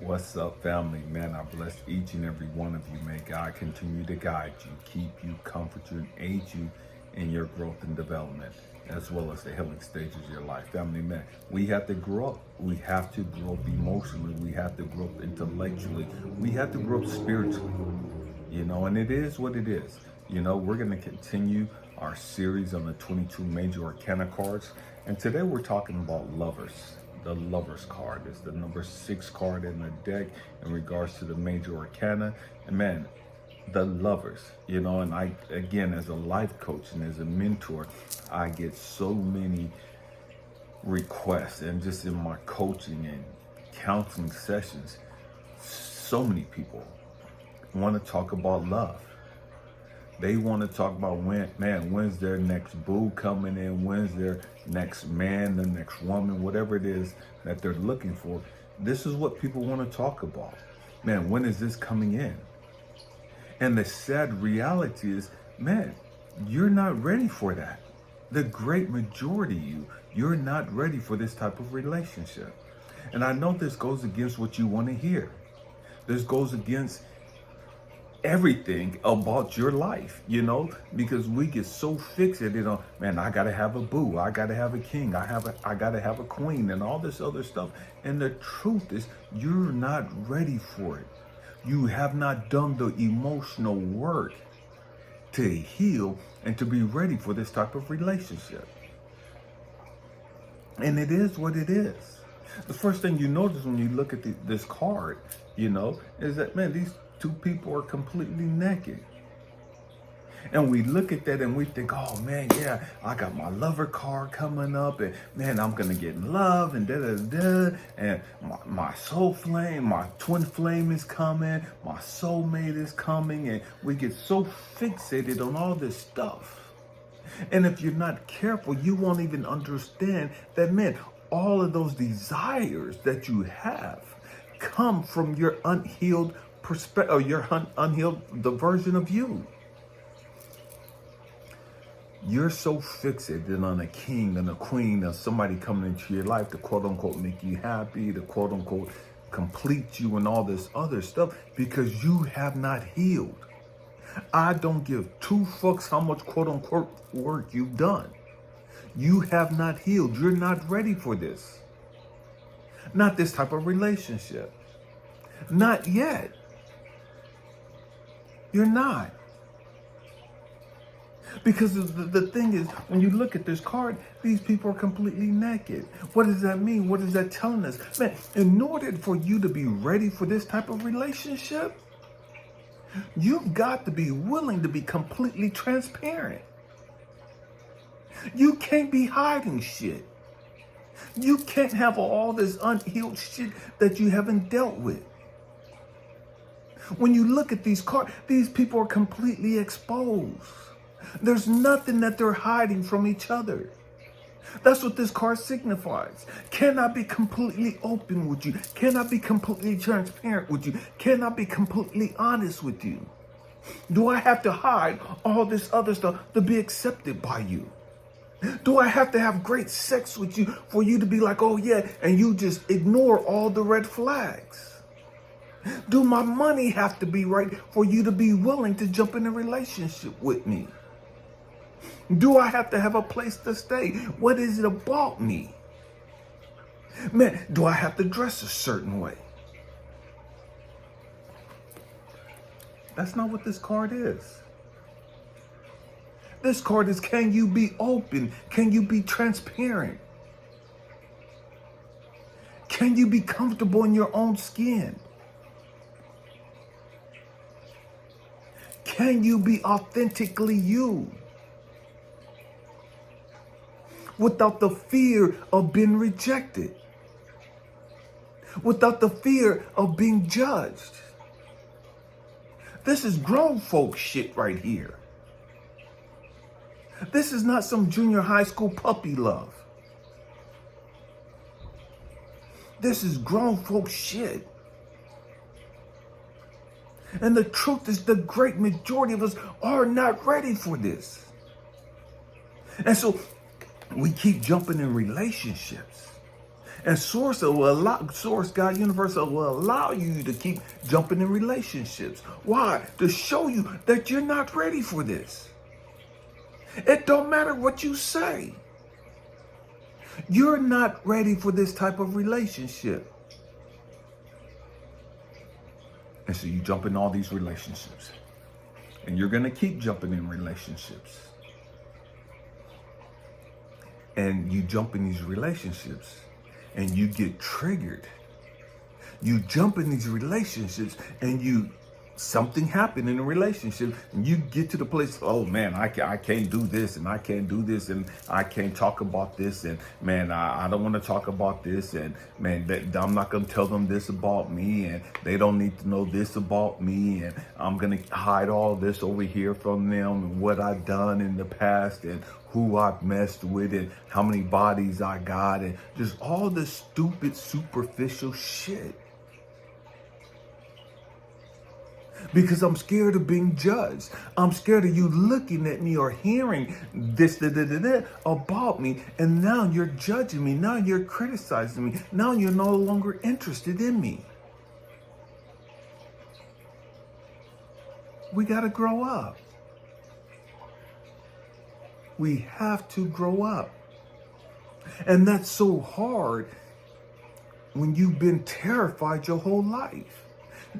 What's up, family? Man, I bless each and every one of you. May God continue to guide you, keep you, comfort you, and aid you in your growth and development, as well as the healing stages of your life. Family, man, we have to grow up. We have to grow up emotionally. We have to grow up intellectually. We have to grow up spiritually, and it is what it is. We're going to continue our series on the 22 major arcana cards. And today we're talking about lovers. The Lovers card is the number 6 card in the deck in regards to the major arcana. And man, the lovers, and I, again, as a life coach and as a mentor, I get so many requests, and just in my coaching and counseling sessions, so many people want to talk about love. They want to talk about when's their next boo coming in, when's their next man, the next woman, whatever it is that they're looking for. This is what people want to talk about. Man, when is this coming in? And the sad reality is, man, you're not ready for that. The great majority of you're not ready for this type of relationship. And I know this goes against what you want to hear. This goes against everything about your life, because we get so fixated on, man, I gotta have a boo, I gotta have a king, I gotta have a queen, and all this other stuff. And the truth is, you're not ready for it. You have not done the emotional work to heal and to be ready for this type of relationship. And it is what it is. The first thing you notice when you look at this card, is that, man, these two people are completely naked. And we look at that and we think, oh man, yeah, I got my lover card coming up, and man, I'm gonna get in love, and and my soul flame, my twin flame is coming, my soulmate is coming, and we get so fixated on all this stuff. And if you're not careful, you won't even understand that, man, all of those desires that you have come from your unhealed perspective, or your unhealed, the version of you. You're so fixated on a king and a queen, or somebody coming into your life to quote unquote make you happy, to quote unquote complete you, and all this other stuff, because you have not healed. I don't give 2 fucks how much quote unquote work you've done. You have not healed. You're not ready for this. Not this type of relationship. Not yet. You're not. Because the thing is, when you look at this card, these people are completely naked. What does that mean? What is that telling us? Man, in order for you to be ready for this type of relationship, you've got to be willing to be completely transparent. You can't be hiding shit. You can't have all this unhealed shit that you haven't dealt with. When you look at these cards, these people are completely exposed. There's nothing that they're hiding from each other. That's what this card signifies. Can I be completely open with you? Can I be completely transparent with you? Can I be completely honest with you? Do I have to hide all this other stuff to be accepted by you? Do I have to have great sex with you for you to be like, oh yeah, and you just ignore all the red flags? Do my money have to be right for you to be willing to jump in a relationship with me? Do I have to have a place to stay? What is it about me? Man, do I have to dress a certain way? That's not what this card is. This card is, can you be open? Can you be transparent? Can you be comfortable in your own skin? Can you be authentically you? Without the fear of being rejected. Without the fear of being judged. This is grown folk shit right here. This is not some junior high school puppy love. This is grown folk shit. And the truth is, the great majority of us are not ready for this. And so we keep jumping in relationships. And Source, God, Universe will allow you to keep jumping in relationships. Why? To show you that you're not ready for this. It don't matter what you say. You're not ready for this type of relationship. And so you jump in all these relationships. And you're going to keep jumping in relationships. And you jump in these relationships and you get triggered. You jump in these relationships and something happened in a relationship and you get to the place, oh man, I can't do this and I can't do this and I can't talk about this and man, I don't want to talk about this and man, I'm not going to tell them this about me and they don't need to know this about me and I'm going to hide all this over here from them and what I've done in the past and who I've messed with and how many bodies I got and just all this stupid superficial shit. Because I'm scared of being judged. I'm scared of you looking at me or hearing this about me. And now you're judging me. Now you're criticizing me. Now you're no longer interested in me. We got to grow up. We have to grow up. And that's so hard when you've been terrified your whole life.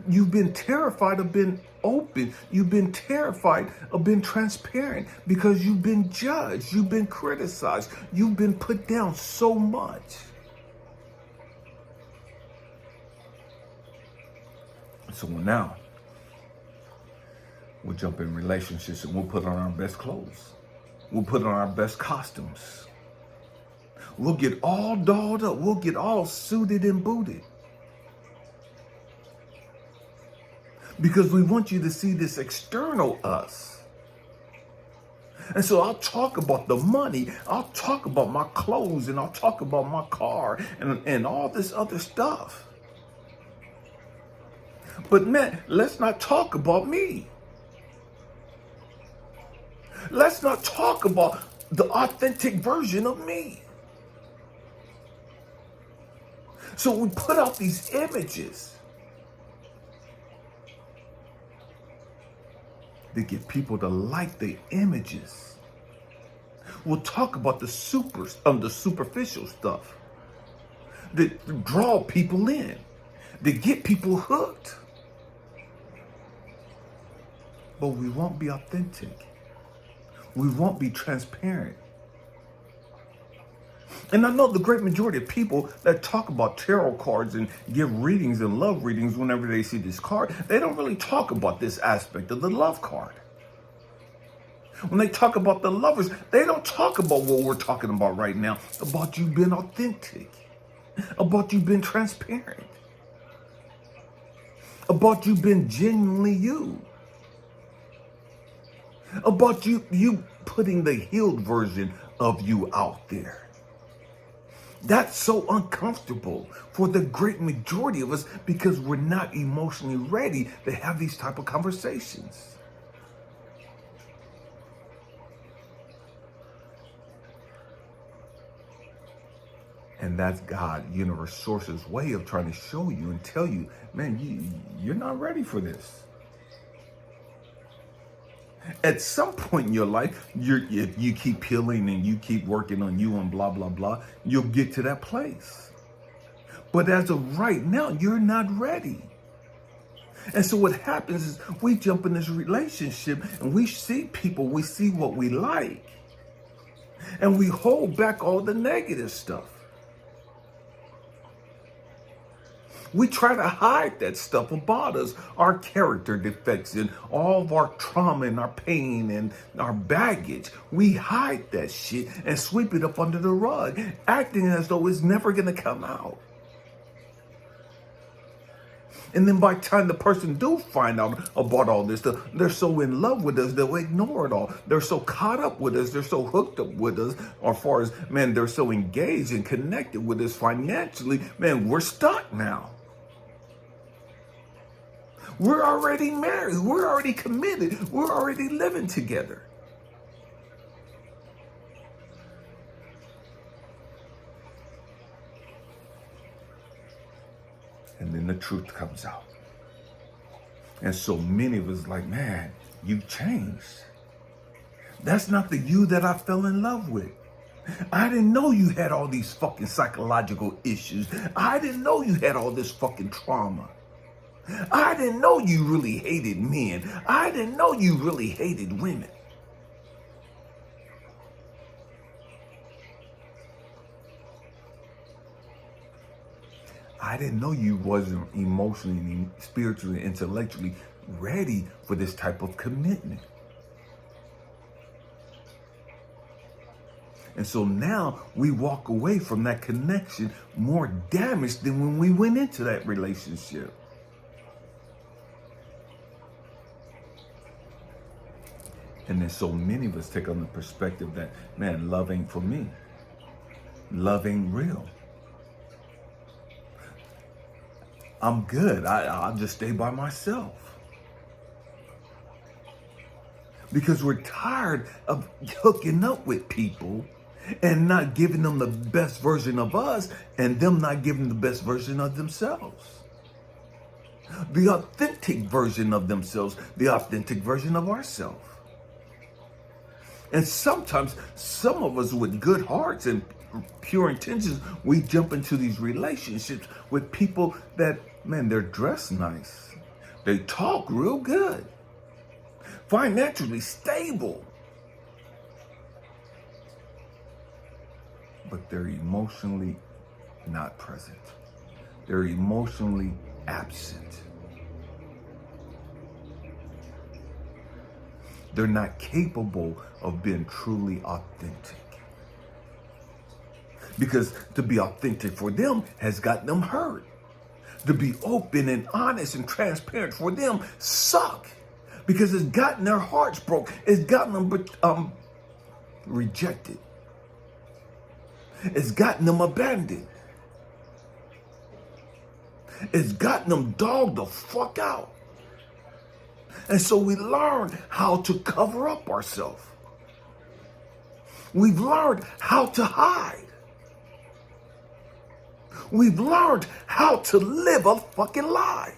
You've been terrified of being open. You've been terrified of being transparent because you've been judged. You've been criticized. You've been put down so much. So now we'll jump in relationships and we'll put on our best clothes. We'll put on our best costumes. We'll get all dolled up. We'll get all suited and booted. Because we want you to see this external us. And so I'll talk about the money. I'll talk about my clothes and I'll talk about my car and all this other stuff. But man, let's not talk about me. Let's not talk about the authentic version of me. So we put out these images to get people to like the images. We'll talk about the superficial stuff that draw people in, that get people hooked. But we won't be authentic. We won't be transparent. And I know the great majority of people that talk about tarot cards and give readings and love readings whenever they see this card, they don't really talk about this aspect of the love card. When they talk about the lovers, they don't talk about what we're talking about right now, about you being authentic, about you being transparent, about you being genuinely you, about you putting the healed version of you out there. That's so uncomfortable for the great majority of us because we're not emotionally ready to have these type of conversations. And that's God, universe, source's way of trying to show you and tell you, man, you're not ready for this. At some point in your life, if you keep healing and you keep working on you and blah, blah, blah, you'll get to that place. But as of right now, you're not ready. And so what happens is we jump in this relationship and we see people, we see what we like, and we hold back all the negative stuff. We try to hide that stuff about us, our character defects and all of our trauma and our pain and our baggage. We hide that shit and sweep it up under the rug, acting as though it's never going to come out. And then by the time the person do find out about all this stuff, they're so in love with us, they'll ignore it all. They're so caught up with us. They're so hooked up with us. Or as far as, man, they're so engaged and connected with us financially. Man, we're stuck now. We're already married. We're already committed. We're already living together. And then the truth comes out. And so many of us like, man, you changed. That's not the you that I fell in love with. I didn't know you had all these fucking psychological issues. I didn't know you had all this fucking trauma. I didn't know you really hated men. I didn't know you really hated women. I didn't know you wasn't emotionally, spiritually, intellectually ready for this type of commitment. And so now we walk away from that connection more damaged than when we went into that relationship. And then so many of us take on the perspective that, man, love ain't for me. Love ain't real. I'm good. I'll just stay by myself. Because we're tired of hooking up with people and not giving them the best version of us and them not giving the best version of themselves. The authentic version of themselves, the authentic version of ourselves. And sometimes some of us with good hearts and pure intentions, we jump into these relationships with people that, man, they're dressed nice. They talk real good. Financially stable. But they're emotionally not present. They're emotionally absent. They're not capable of being truly authentic. Because to be authentic for them has got them hurt. To be open and honest and transparent for them suck. Because it's gotten their hearts broke. It's gotten them rejected. It's gotten them abandoned. It's gotten them dogged the fuck out. And so we learn how to cover up ourselves. We've learned how to hide. We've learned how to live a fucking lie.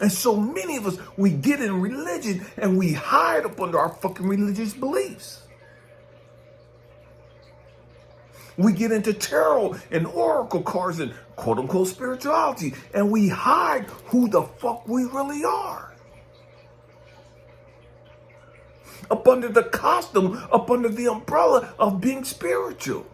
And so many of us, we get in religion and we hide up under our fucking religious beliefs. We get into tarot and oracle cards and quote unquote spirituality, and we hide who the fuck we really are. Up under the costume, up under the umbrella of being spiritual.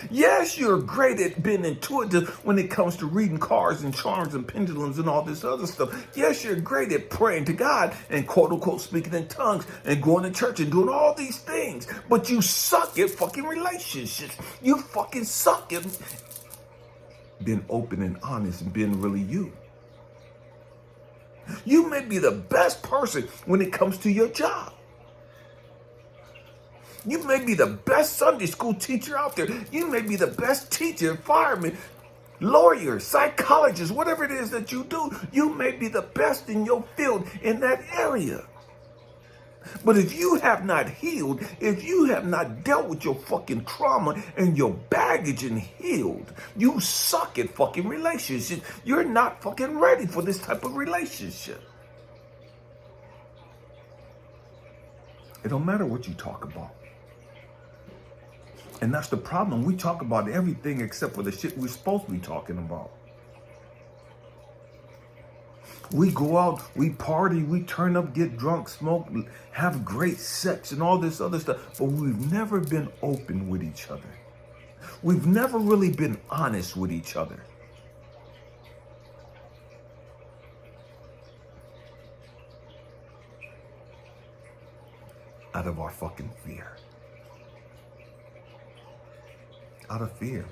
Yes, you're great at being intuitive when it comes to reading cards and charms and pendulums and all this other stuff. Yes, you're great at praying to God and quote unquote speaking in tongues and going to church and doing all these things. But you suck at fucking relationships. You fucking suck at being open and honest and being really you. You may be the best person when it comes to your job. You may be the best Sunday school teacher out there. You may be the best teacher, fireman, lawyer, psychologist, whatever it is that you do. You may be the best in your field in that area. But if you have not healed, if you have not dealt with your fucking trauma and your baggage and healed, you suck at fucking relationships. You're not fucking ready for this type of relationship. It don't matter what you talk about. And that's the problem. We talk about everything except for the shit we're supposed to be talking about. We go out, we party, we turn up, get drunk, smoke, have great sex and all this other stuff. But we've never been open with each other. We've never really been honest with each other. Out of our fucking fear. Out of fear.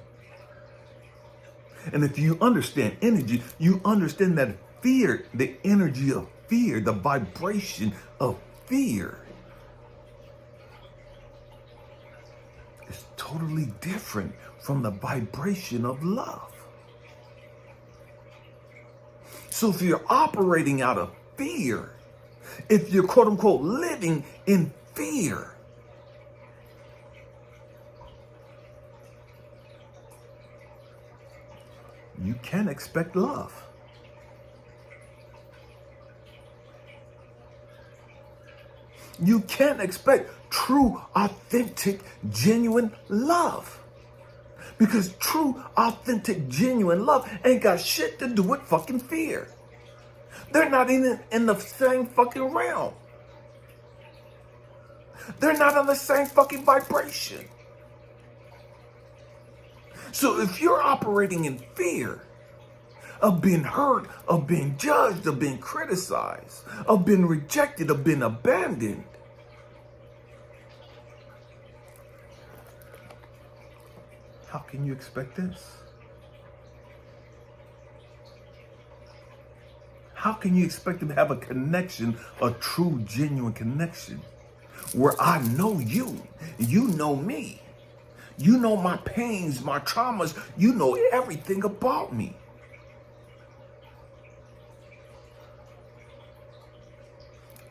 And if you understand energy, you understand that fear, the energy of fear, the vibration of fear is totally different from the vibration of love. So if you're operating out of fear, if you're quote unquote living in fear, you can expect love. You can't expect true, authentic, genuine love. Because true, authentic, genuine love ain't got shit to do with fucking fear. They're not even in the same fucking realm. They're not on the same fucking vibration. So if you're operating in fear of being hurt, of being judged, of being criticized, of being rejected, of being abandoned, how can you expect this? How can you expect to have a connection, a true, genuine connection, where I know you, you know me, you know my pains, my traumas, you know everything about me?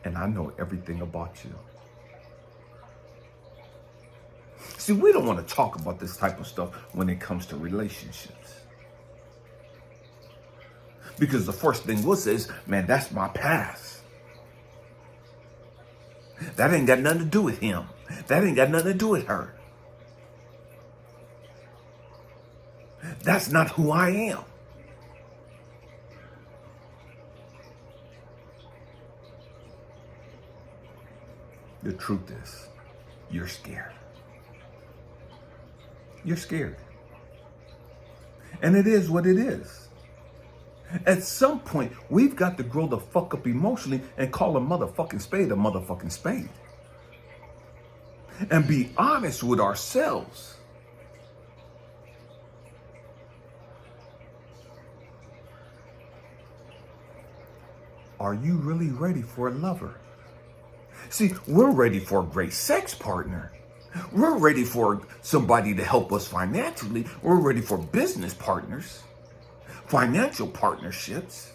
And I know everything about you. See, we don't want to talk about this type of stuff when it comes to relationships. Because the first thing we'll say is, man, that's my past. That ain't got nothing to do with him. That ain't got nothing to do with her. That's not who I am. The truth is, you're scared. You're scared. And it is what it is. At some point, we've got to grow the fuck up emotionally and call a motherfucking spade. And be honest with ourselves. Are you really ready for a lover? See, we're ready for a great sex partner. We're ready for somebody to help us financially. We're ready for business partners, financial partnerships.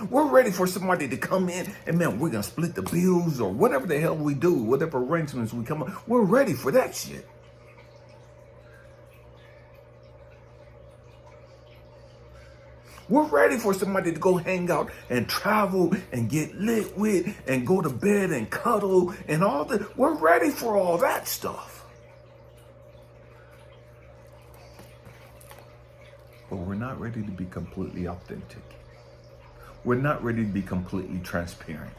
We're ready for somebody to come in and, man, we're going to split the bills or whatever the hell we do, whatever arrangements we come up. We're ready for that shit. We're ready for somebody to go hang out and travel and get lit with and go to bed and cuddle and all that. We're ready for all that stuff. But we're not ready to be completely authentic. We're not ready to be completely transparent.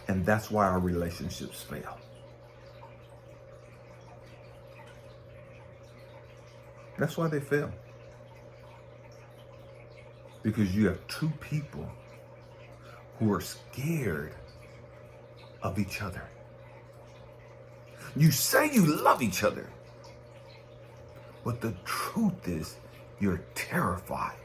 And that's why our relationships fail. That's why they fail. Because you have two people who are scared of each other. You say you love each other, but the truth is you're terrified.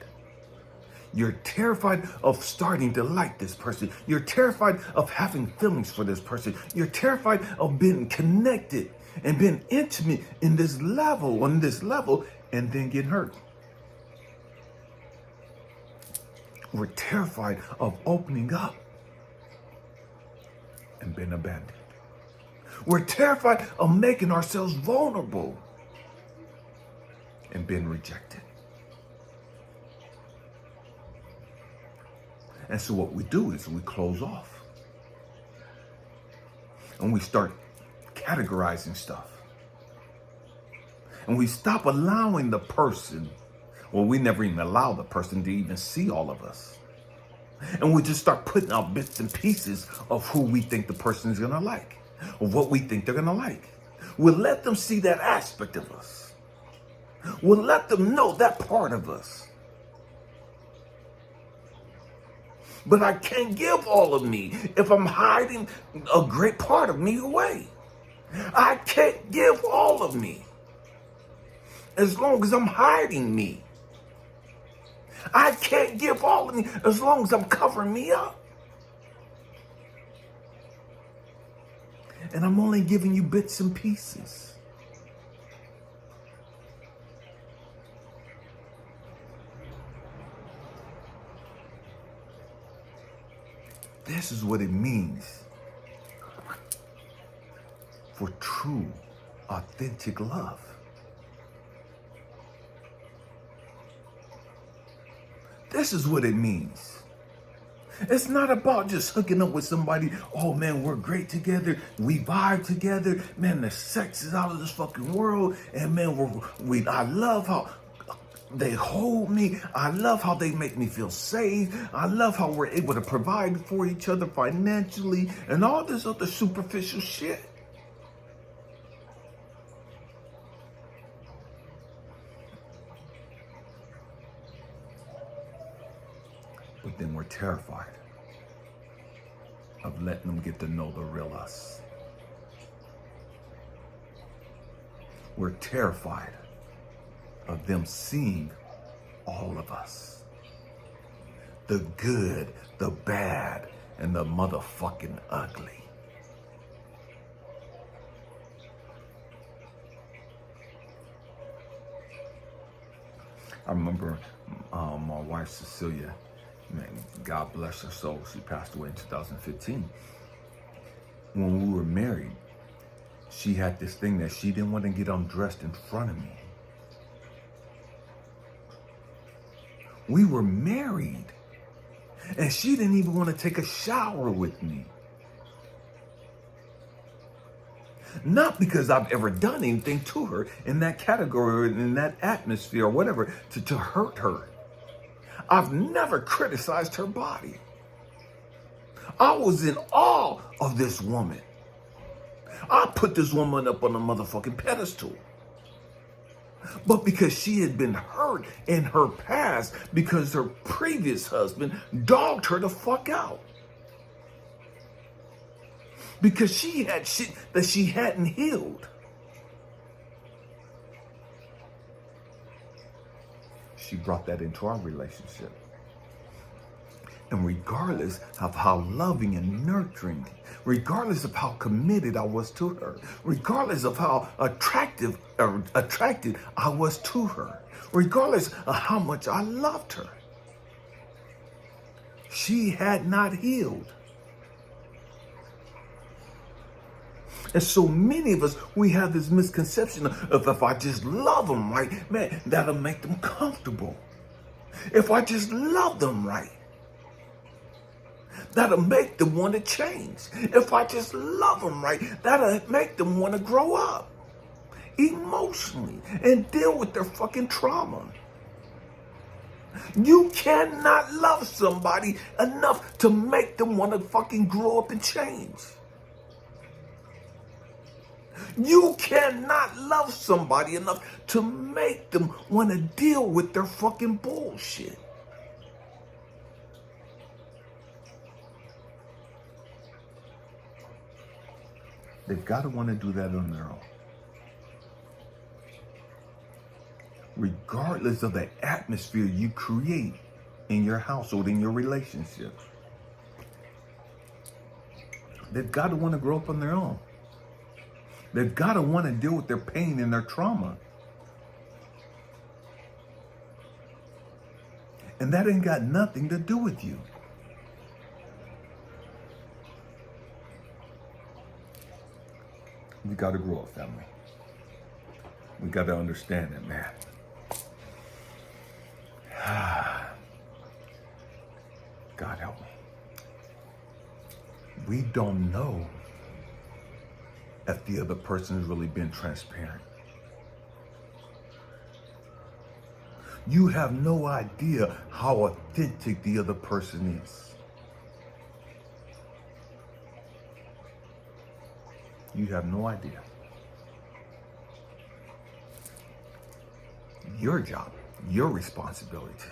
You're terrified of starting to like this person. You're terrified of having feelings for this person. You're terrified of being connected and being intimate on this level, and then get hurt. We're terrified of opening up and being abandoned. We're terrified of making ourselves vulnerable and being rejected. And so what we do is we close off. And we start categorizing stuff. And we stop allowing the person, well, we never even allow the person to even see all of us. And we just start putting out bits and pieces of who we think the person is going to like, or what we think they're going to like. We'll let them see that aspect of us. We'll let them know that part of us. But I can't give all of me if I'm hiding a great part of me away. I can't give all of me as long as I'm hiding me. I can't give all of me as long as I'm covering me up. And I'm only giving you bits and pieces. This is what it means for true, authentic love. This is what it means. It's not about just hooking up with somebody. Oh man, we're great together. We vibe together. Man, the sex is out of this fucking world. And man, I love how they hold me. I love how they make me feel safe. I love how we're able to provide for each other financially and all this other superficial shit. But then we're terrified of letting them get to know the real us. We're terrified of them seeing all of us. The good, the bad, and the motherfucking ugly. I remember my wife, Cecilia, man, God bless her soul, she passed away in 2015. When we were married, she had this thing that she didn't want to get undressed in front of me. We were married, and she didn't even want to take a shower with me. Not because I've ever done anything to her in that category or in that atmosphere or whatever to hurt her. I've never criticized her body. I was in awe of this woman. I put this woman up on a motherfucking pedestal. But because she had been hurt in her past because her previous husband dogged her the fuck out. Because she had shit that she hadn't healed. She brought that into our relationship. And regardless of how loving and nurturing, regardless of how committed I was to her, regardless of how attracted I was to her, regardless of how much I loved her, she had not healed. And so many of us, we have this misconception of if I just love them right, man, that'll make them comfortable. If I just love them right, that'll make them want to change. If I just love them right, that'll make them want to grow up emotionally and deal with their fucking trauma. You cannot love somebody enough to make them want to fucking grow up and change. You cannot love somebody enough to make them want to deal with their fucking bullshit. They've got to want to do that on their own. Regardless of the atmosphere you create in your household, in your relationship. They've got to want to grow up on their own. They've got to want to deal with their pain and their trauma. And that ain't got nothing to do with you. We got to grow up, family. We got to understand it, man. God help me. We don't know if the other person has really been transparent. You have no idea how authentic the other person is. You have no idea. Your job, your responsibility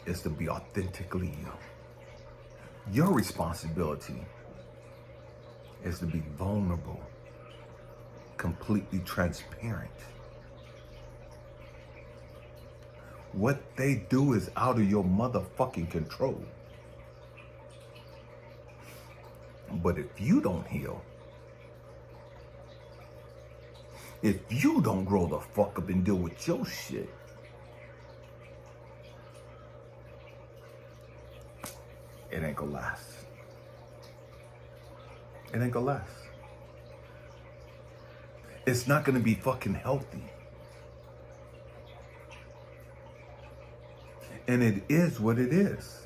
is to be authentically you. Your responsibility is to be vulnerable, completely transparent. What they do is out of your motherfucking control. But if you don't heal, if you don't grow the fuck up and deal with your shit, it ain't gonna last. It ain't gonna last. It's not going to be fucking healthy. And it is what it is.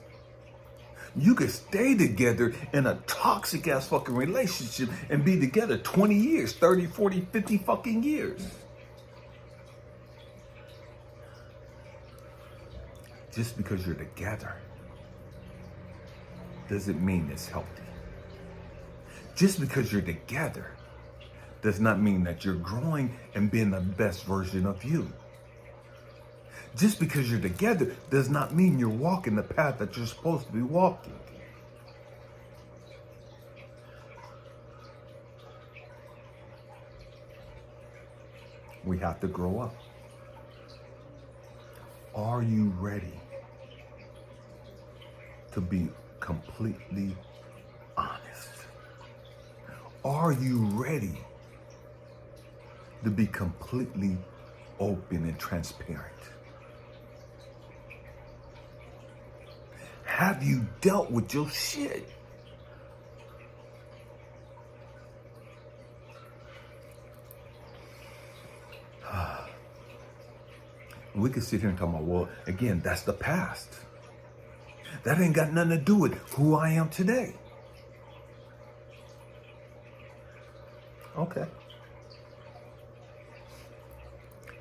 You could stay together in a toxic ass fucking relationship and be together 20 years, 30, 40, 50 fucking years. Just because you're together doesn't mean it's healthy. Just because you're together does not mean that you're growing and being the best version of you. Just because you're together does not mean you're walking the path that you're supposed to be walking. We have to grow up. Are you ready to be completely honest? Are you ready to be completely open and transparent? Have you dealt with your shit? We can sit here and talk about, well, again, that's the past. That ain't got nothing to do with who I am today. Okay.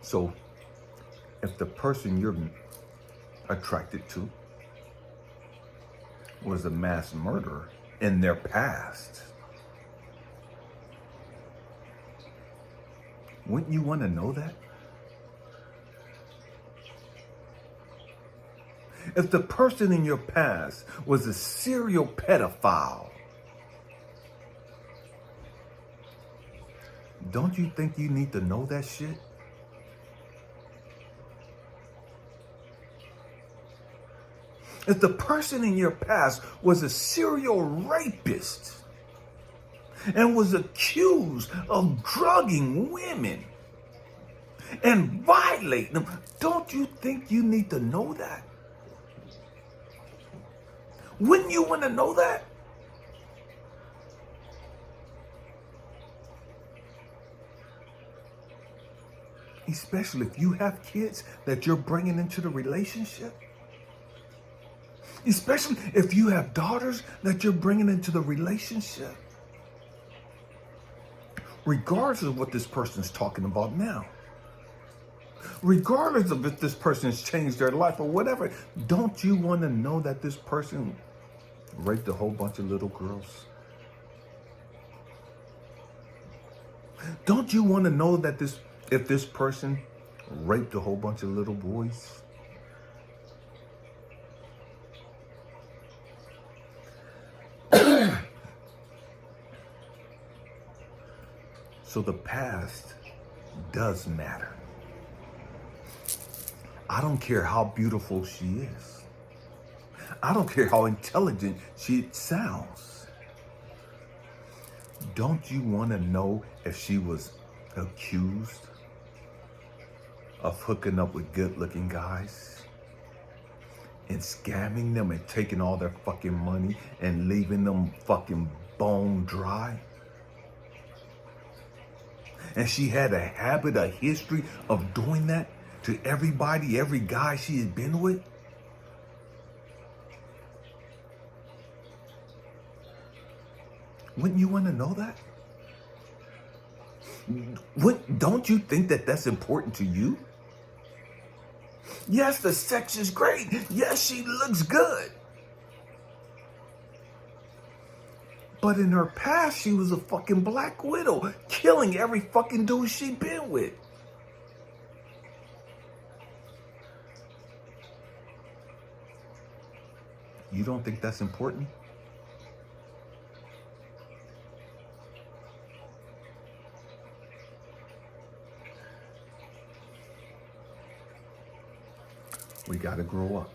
So, if the person you're attracted to was a mass murderer in their past, wouldn't you want to know that? If the person in your past was a serial pedophile, don't you think you need to know that shit? If the person in your past was a serial rapist and was accused of drugging women and violating them, don't you think you need to know that? Wouldn't you want to know that? Especially if you have kids that you're bringing into the relationship. Especially if you have daughters that you're bringing into the relationship. Regardless of what this person's talking about now. Regardless of if this person's changed their life or whatever, don't you want to know that this person raped a whole bunch of little girls? Don't you want to know that if this person raped a whole bunch of little boys? So the past does matter. I don't care how beautiful she is. I don't care how intelligent she sounds. Don't you want to know if she was accused of hooking up with good-looking guys and scamming them and taking all their fucking money and leaving them fucking bone dry? And she had a habit, a history of doing that to everybody, every guy she had been with? Wouldn't you want to know that? Don't you think that that's important to you? Yes, the sex is great. Yes, she looks good. But in her past, she was a fucking black widow, killing every fucking dude she'd been with. You don't think that's important? We got to grow up.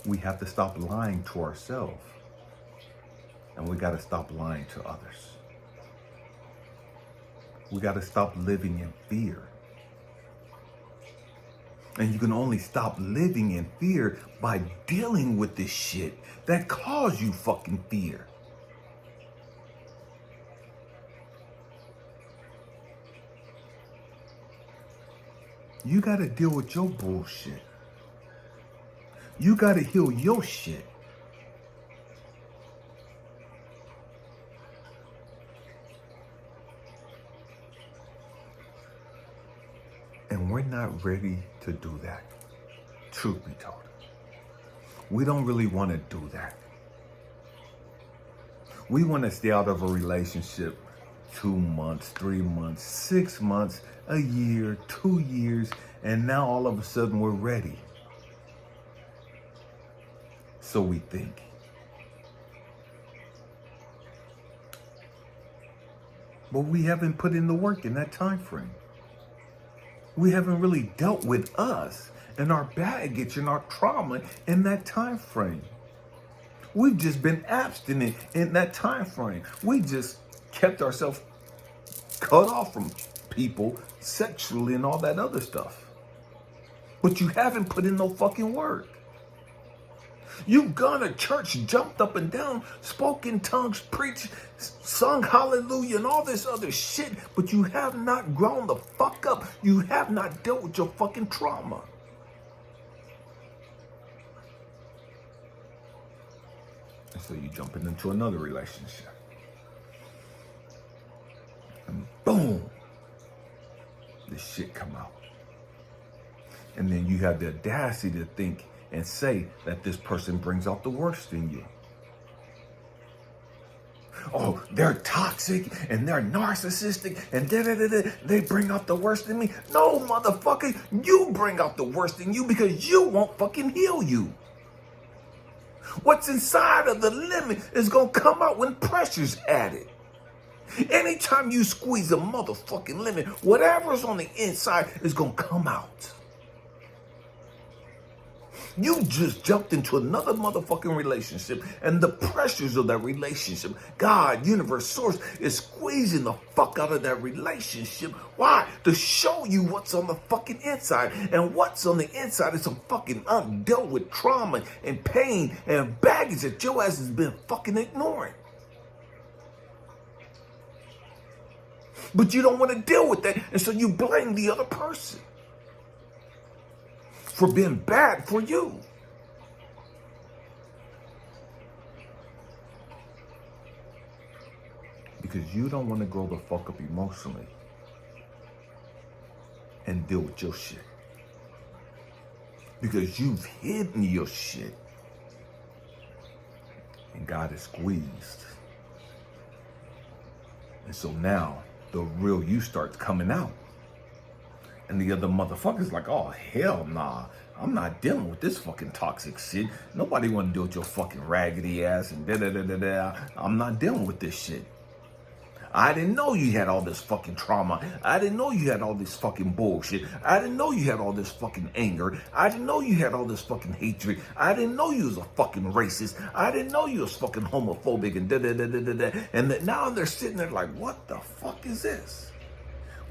We have to stop lying to ourselves. And we got to stop lying to others. We got to stop living in fear. And you can only stop living in fear by dealing with this shit that caused you fucking fear. You got to deal with your bullshit. You got to heal your shit. And we're not ready to do that. Truth be told. We don't really want to do that. We want to stay out of a relationship 2 months, 3 months, 6 months, a year, 2 years, and now all of a sudden we're ready. So we think. But we haven't put in the work in that time frame. We haven't really dealt with us and our baggage and our trauma in that time frame. We've just been abstinent in that time frame. We just kept ourselves cut off from people sexually and all that other stuff. But you haven't put in no fucking work. You've gone to church, jumped up and down, spoke in tongues, preached, sung hallelujah and all this other shit, but you have not grown the fuck up. You have not dealt with your fucking trauma. And so you jumping into another relationship. And boom, this shit come out. And then you have the audacity to think and say that this person brings out the worst in you. Oh, they're toxic and they're narcissistic and they bring out the worst in me. No, motherfucker, you bring out the worst in you because you won't fucking heal you. What's inside of the lemon is gonna come out when pressure's added. Anytime you squeeze a motherfucking lemon, whatever's on the inside is gonna come out. You just jumped into another motherfucking relationship, and the pressures of that relationship, God, universe, source, is squeezing the fuck out of that relationship. Why? To show you what's on the fucking inside. And what's on the inside is some fucking undealt with trauma and pain and baggage that your ass has been fucking ignoring. But you don't want to deal with that, and so you blame the other person for being bad for you. Because you don't want to grow the fuck up emotionally and deal with your shit. Because you've hidden your shit and got it squeezed. And so now the real you starts coming out. And the other motherfucker's like, oh, hell nah. I'm not dealing with this fucking toxic shit. Nobody want to deal with your fucking raggedy ass and da-da-da-da-da. I'm not dealing with this shit. I didn't know you had all this fucking trauma. I didn't know you had all this fucking bullshit. I didn't know you had all this fucking anger. I didn't know you had all this fucking hatred. I didn't know you was a fucking racist. I didn't know you was fucking homophobic and da-da-da-da-da-da. And that now they're sitting there like, what the fuck is this?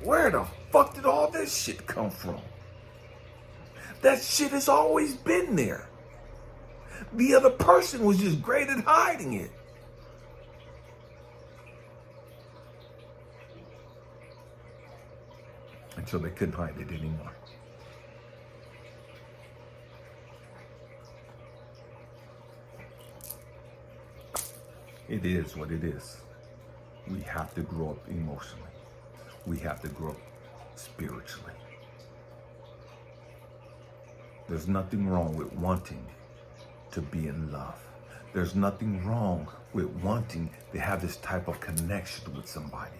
Where the fuck did all this shit come from? That shit has always been there. The other person was just great at hiding it. Until they couldn't hide it anymore. It is what it is. We have to grow up emotionally. We have to grow up spiritually. There's nothing wrong with wanting to be in love. There's nothing wrong with wanting to have this type of connection with somebody.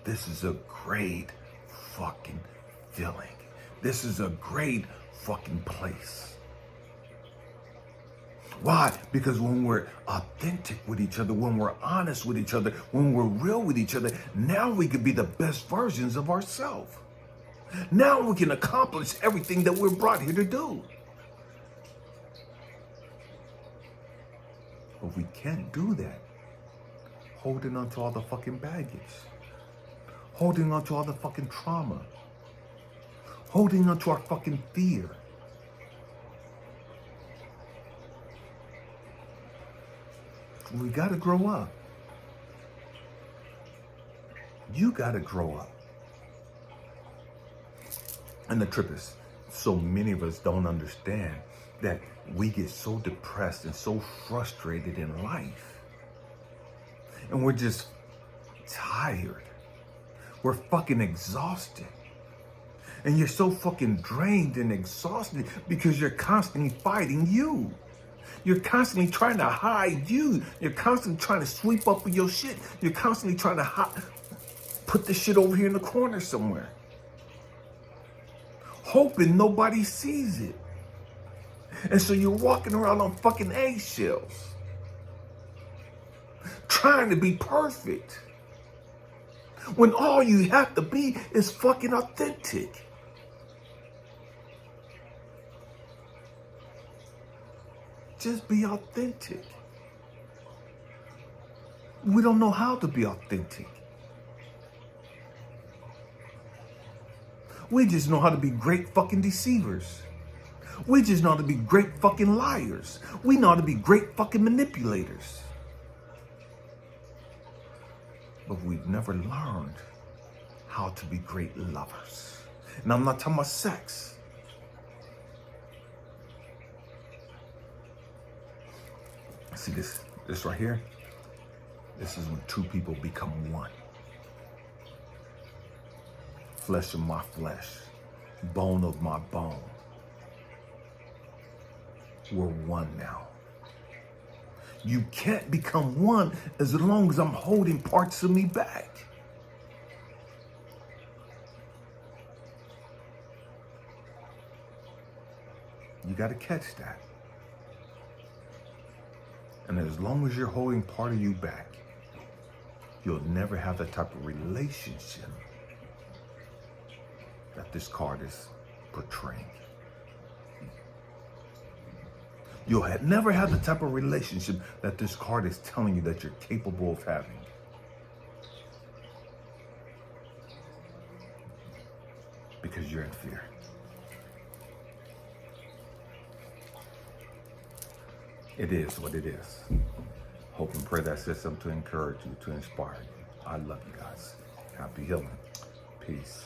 This is a great fucking feeling. This is a great fucking place. Why? Because when we're authentic with each other, when we're honest with each other, when we're real with each other, now we can be the best versions of ourselves. Now we can accomplish everything that we're brought here to do. But we can't do that holding on to all the fucking baggage. Holding on to all the fucking trauma. Holding on to our fucking fear. We gotta grow up. You got to grow up. And the trip is, so many of us don't understand that we get so depressed and so frustrated in life. And we're just tired. We're fucking exhausted. And you're so fucking drained and exhausted because you're constantly fighting you. You're constantly trying to hide you. You're constantly trying to sweep up with your shit. You're constantly trying to put the shit over here in the corner somewhere, hoping nobody sees it. And so you're walking around on fucking eggshells, trying to be perfect, when all you have to be is fucking authentic. Just be authentic. We don't know how to be authentic. We just know how to be great fucking deceivers. We just know how to be great fucking liars. We know how to be great fucking manipulators. But we've never learned how to be great lovers. And I'm not talking about sex. See this right here? This is when two people become one. Flesh of my flesh, bone of my bone. We're one now. You can't become one as long as I'm holding parts of me back. You got to catch that. And as long as you're holding part of you back, you'll never have the type of relationship that this card is portraying. You'll never have the type of relationship that this card is telling you that you're capable of having. Because you're in fear. It is what it is. Hope and pray that says something to encourage you, to inspire you. I love you guys. Happy healing. Peace.